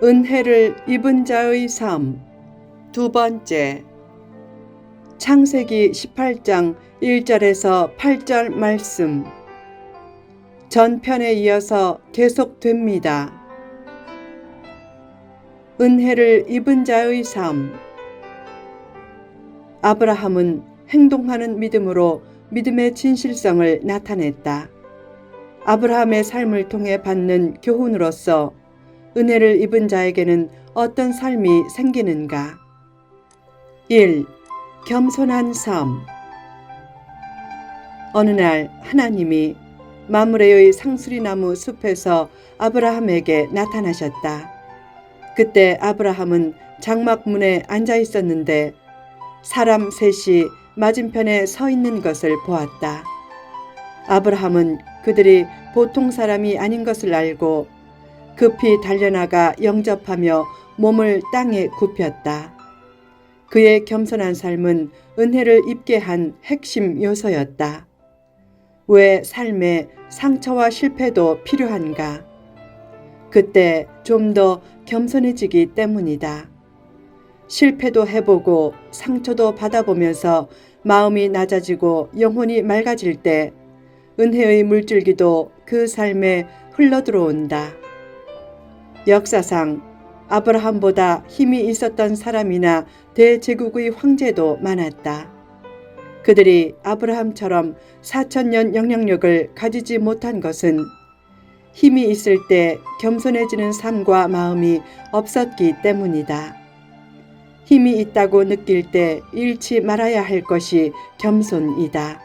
은혜를 입은 자의 삶. 두 번째, 창세기 18장 1절에서 8절 말씀. 전편에 이어서 계속됩니다. 은혜를 입은 자의 삶. 아브라함은 행동하는 믿음으로 믿음의 진실성을 나타냈다. 아브라함의 삶을 통해 받는 교훈으로서 은혜를 입은 자에게는 어떤 삶이 생기는가? 1. 겸손한 삶. 어느 날 하나님이 마므레의 상수리나무 숲에서 아브라함에게 나타나셨다. 그때 아브라함은 장막문에 앉아 있었는데 사람 셋이 맞은편에 서 있는 것을 보았다. 아브라함은 그들이 보통 사람이 아닌 것을 알고 급히 달려나가 영접하며 몸을 땅에 굽혔다. 그의 겸손한 삶은 은혜를 입게 한 핵심 요소였다. 왜 삶에 상처와 실패도 필요한가? 그때 좀 더 겸손해지기 때문이다. 실패도 해보고 상처도 받아보면서 마음이 낮아지고 영혼이 맑아질 때 은혜의 물줄기도 그 삶에 흘러들어온다. 역사상 아브라함보다 힘이 있었던 사람이나 대제국의 황제도 많았다. 그들이 아브라함처럼 4000년 영향력을 가지지 못한 것은 힘이 있을 때 겸손해지는 삶과 마음이 없었기 때문이다. 힘이 있다고 느낄 때 잃지 말아야 할 것이 겸손이다.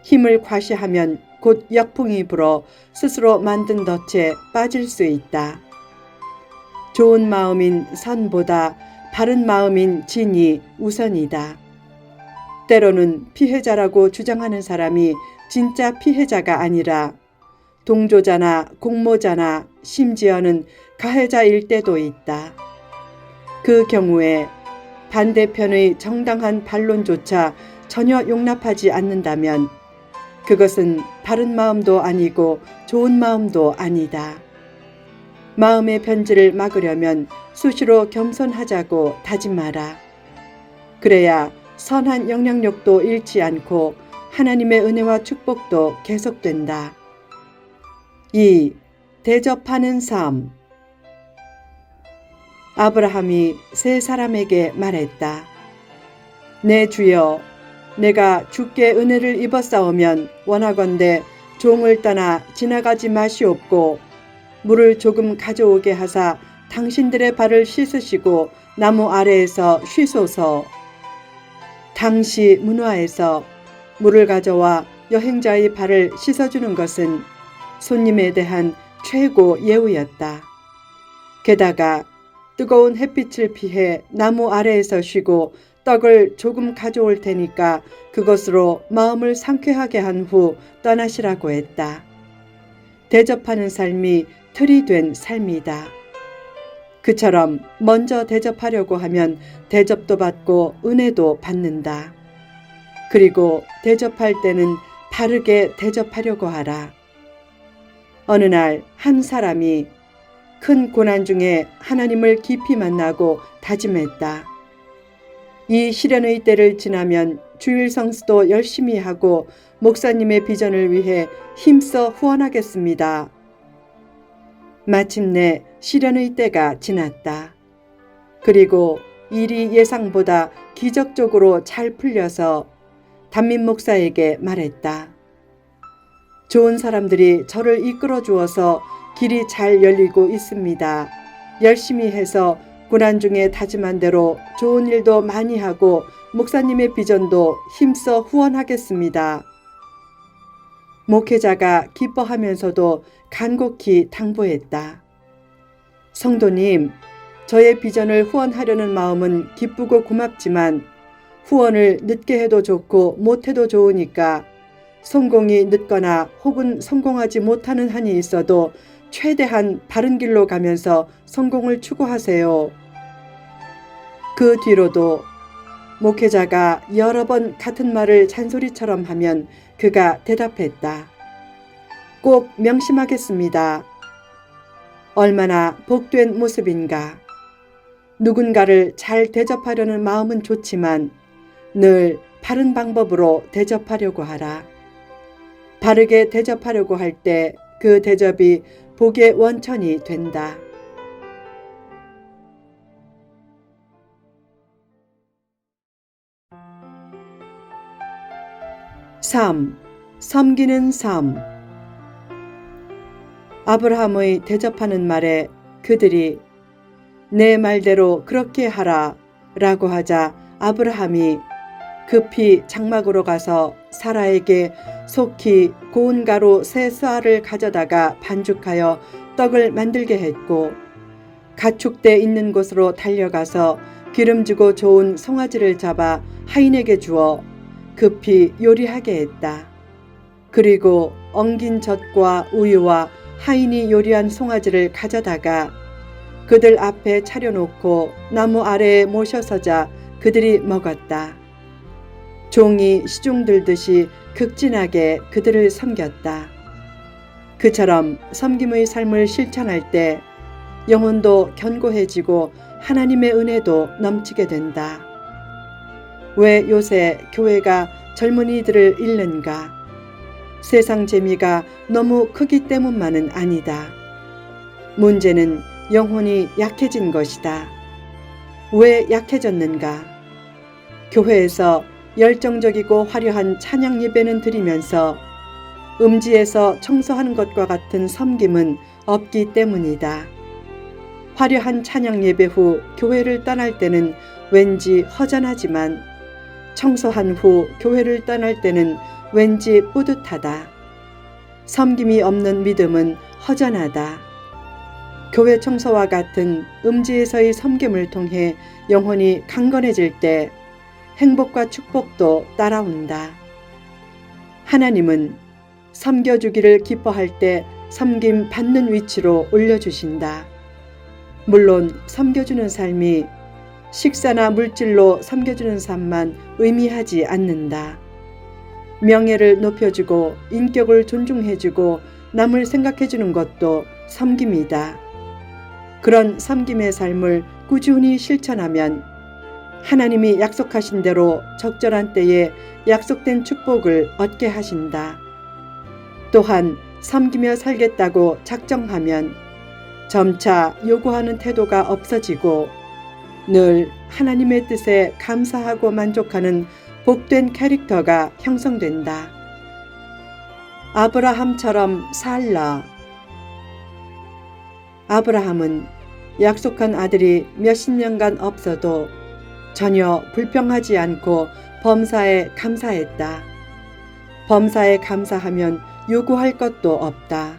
힘을 과시하면 곧 역풍이 불어 스스로 만든 덫에 빠질 수 있다. 좋은 마음인 선보다 바른 마음인 진이 우선이다. 때로는 피해자라고 주장하는 사람이 진짜 피해자가 아니라 동조자나 공모자나 심지어는 가해자일 때도 있다. 그 경우에 반대편의 정당한 반론조차 전혀 용납하지 않는다면 그것은 바른 마음도 아니고 좋은 마음도 아니다. 마음의 변질을 막으려면 수시로 겸손하자고 다짐하라. 그래야 선한 영향력도 잃지 않고 하나님의 은혜와 축복도 계속된다. 2. 대접하는 삶. 아브라함이 세 사람에게 말했다. 내 주여, 내가 주께 은혜를 입었사오면 원하건대 종을 떠나 지나가지 마시옵고 물을 조금 가져오게 하사 당신들의 발을 씻으시고 나무 아래에서 쉬소서. 당시 문화에서 물을 가져와 여행자의 발을 씻어주는 것은 손님에 대한 최고 예우였다. 게다가 뜨거운 햇빛을 피해 나무 아래에서 쉬고 떡을 조금 가져올 테니까 그것으로 마음을 상쾌하게 한 후 떠나시라고 했다. 대접하는 삶이 틀이 된 삶이다. 그처럼 먼저 대접하려고 하면 대접도 받고 은혜도 받는다. 그리고 대접할 때는 바르게 대접하려고 하라. 어느 날 한 사람이 큰 고난 중에 하나님을 깊이 만나고 다짐했다. 이 시련의 때를 지나면 주일 성수도 열심히 하고 목사님의 비전을 위해 힘써 후원하겠습니다. 마침내 시련의 때가 지났다. 그리고 일이 예상보다 기적적으로 잘 풀려서 담임 목사에게 말했다. 좋은 사람들이 저를 이끌어 주어서 길이 잘 열리고 있습니다. 열심히 해서 고난 중에 다짐한 대로 좋은 일도 많이 하고 목사님의 비전도 힘써 후원하겠습니다. 목회자가 기뻐하면서도 간곡히 당부했다. 성도님, 저의 비전을 후원하려는 마음은 기쁘고 고맙지만 후원을 늦게 해도 좋고 못해도 좋으니까 성공이 늦거나 혹은 성공하지 못하는 한이 있어도 최대한 바른 길로 가면서 성공을 추구하세요. 그 뒤로도 목회자가 여러 번 같은 말을 잔소리처럼 하면 그가 대답했다. 꼭 명심하겠습니다. 얼마나 복된 모습인가. 누군가를 잘 대접하려는 마음은 좋지만 늘 바른 방법으로 대접하려고 하라. 바르게 대접하려고 할 때 그 대접이 복의 원천이 된다. 3. 섬기는 삶. 아브라함의 대접하는 말에 그들이 내 말대로 그렇게 하라 라고 하자 아브라함이 급히 장막으로 가서 사라에게 속히 고운 가루 세 스아를 가져다가 반죽하여 떡을 만들게 했고, 가축대 있는 곳으로 달려가서 기름지고 좋은 송아지를 잡아 하인에게 주어 급히 요리하게 했다. 그리고 엉긴 젖과 우유와 하인이 요리한 송아지를 가져다가 그들 앞에 차려놓고 나무 아래에 모셔서자 그들이 먹었다. 종이 시중 들듯이 극진하게 그들을 섬겼다. 그처럼 섬김의 삶을 실천할 때 영혼도 견고해지고 하나님의 은혜도 넘치게 된다. 왜 요새 교회가 젊은이들을 잃는가? 세상 재미가 너무 크기 때문만은 아니다. 문제는 영혼이 약해진 것이다. 왜 약해졌는가? 교회에서 열정적이고 화려한 찬양 예배는 드리면서 음지에서 청소하는 것과 같은 섬김은 없기 때문이다. 화려한 찬양 예배 후 교회를 떠날 때는 왠지 허전하지만 청소한 후 교회를 떠날 때는 왠지 뿌듯하다. 섬김이 없는 믿음은 허전하다. 교회 청소와 같은 음지에서의 섬김을 통해 영혼이 강건해질 때 행복과 축복도 따라온다. 하나님은 섬겨주기를 기뻐할 때 섬김 받는 위치로 올려주신다. 물론 섬겨주는 삶이 식사나 물질로 섬겨주는 삶만 의미하지 않는다. 명예를 높여주고 인격을 존중해주고 남을 생각해주는 것도 섬김이다. 그런 섬김의 삶을 꾸준히 실천하면 하나님이 약속하신 대로 적절한 때에 약속된 축복을 얻게 하신다. 또한 섬기며 살겠다고 작정하면 점차 요구하는 태도가 없어지고 늘 하나님의 뜻에 감사하고 만족하는 복된 캐릭터가 형성된다. 아브라함처럼 살라. 아브라함은 약속한 아들이 몇십 년간 없어도 전혀 불평하지 않고 범사에 감사했다. 범사에 감사하면 요구할 것도 없다.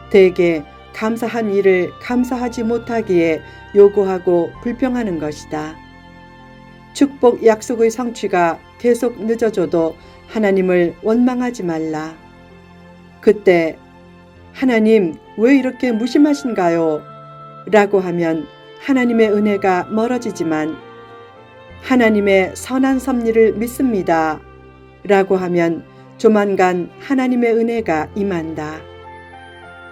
대개 감사한 일을 감사하지 못하기에 요구하고 불평하는 것이다. 축복 약속의 성취가 계속 늦어져도 하나님을 원망하지 말라. 그때 하나님 왜 이렇게 무심하신가요? 라고 하면 하나님의 은혜가 멀어지지만 하나님의 선한 섭리를 믿습니다. 라고 하면 조만간 하나님의 은혜가 임한다.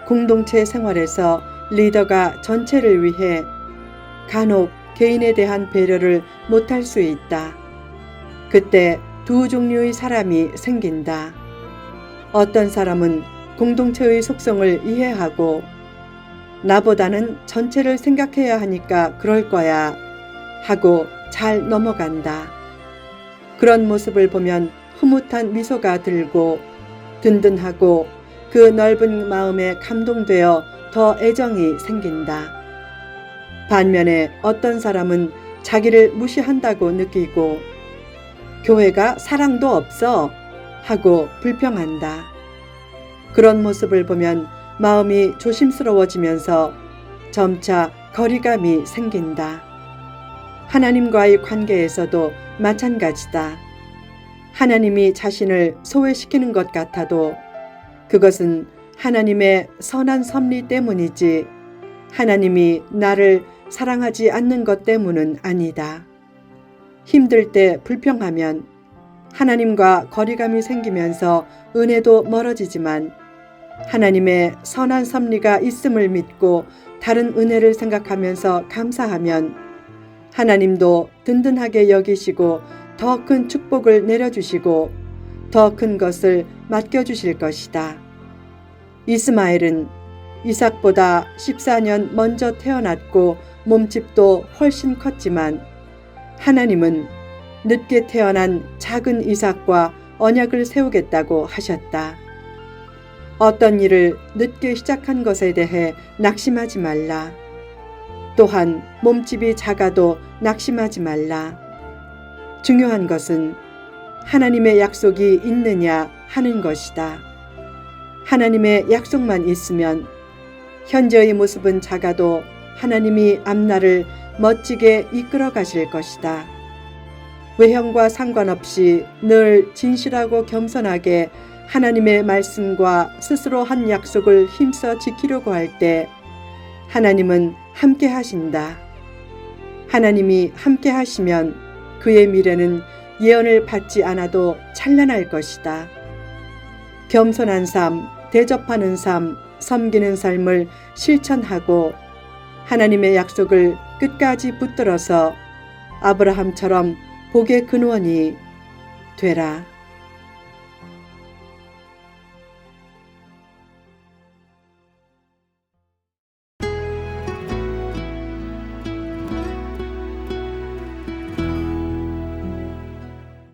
공동체 생활에서 리더가 전체를 위해 간혹 개인에 대한 배려를 못할 수 있다. 그때 두 종류의 사람이 생긴다. 어떤 사람은 공동체의 속성을 이해하고 나보다는 전체를 생각해야 하니까 그럴 거야 하고 잘 넘어간다. 그런 모습을 보면 흐뭇한 미소가 들고 든든하고 그 넓은 마음에 감동되어 더 애정이 생긴다. 반면에 어떤 사람은 자기를 무시한다고 느끼고 교회가 사랑도 없어 하고 불평한다. 그런 모습을 보면 마음이 조심스러워지면서 점차 거리감이 생긴다. 하나님과의 관계에서도 마찬가지다. 하나님이 자신을 소외시키는 것 같아도 그것은 하나님의 선한 섭리 때문이지 하나님이 나를 사랑하지 않는 것 때문은 아니다. 힘들 때 불평하면 하나님과 거리감이 생기면서 은혜도 멀어지지만 하나님의 선한 섭리가 있음을 믿고 다른 은혜를 생각하면서 감사하면 하나님도 든든하게 여기시고 더 큰 축복을 내려주시고 더 큰 것을 맡겨주실 것이다. 이스마엘은 이삭보다 14년 먼저 태어났고 몸집도 훨씬 컸지만 하나님은 늦게 태어난 작은 이삭과 언약을 세우겠다고 하셨다. 어떤 일을 늦게 시작한 것에 대해 낙심하지 말라. 또한 몸집이 작아도 낙심하지 말라. 중요한 것은 하나님의 약속이 있느냐 하는 것이다. 하나님의 약속만 있으면 현재의 모습은 작아도 하나님이 앞날을 멋지게 이끌어 가실 것이다. 외형과 상관없이 늘 진실하고 겸손하게 하나님의 말씀과 스스로 한 약속을 힘써 지키려고 할 때 하나님은 함께 하신다. 하나님이 함께 하시면 그의 미래는 예언을 받지 않아도 찬란할 것이다. 겸손한 삶, 대접하는 삶, 섬기는 삶을 실천하고 하나님의 약속을 끝까지 붙들어서 아브라함처럼 복의 근원이 되라.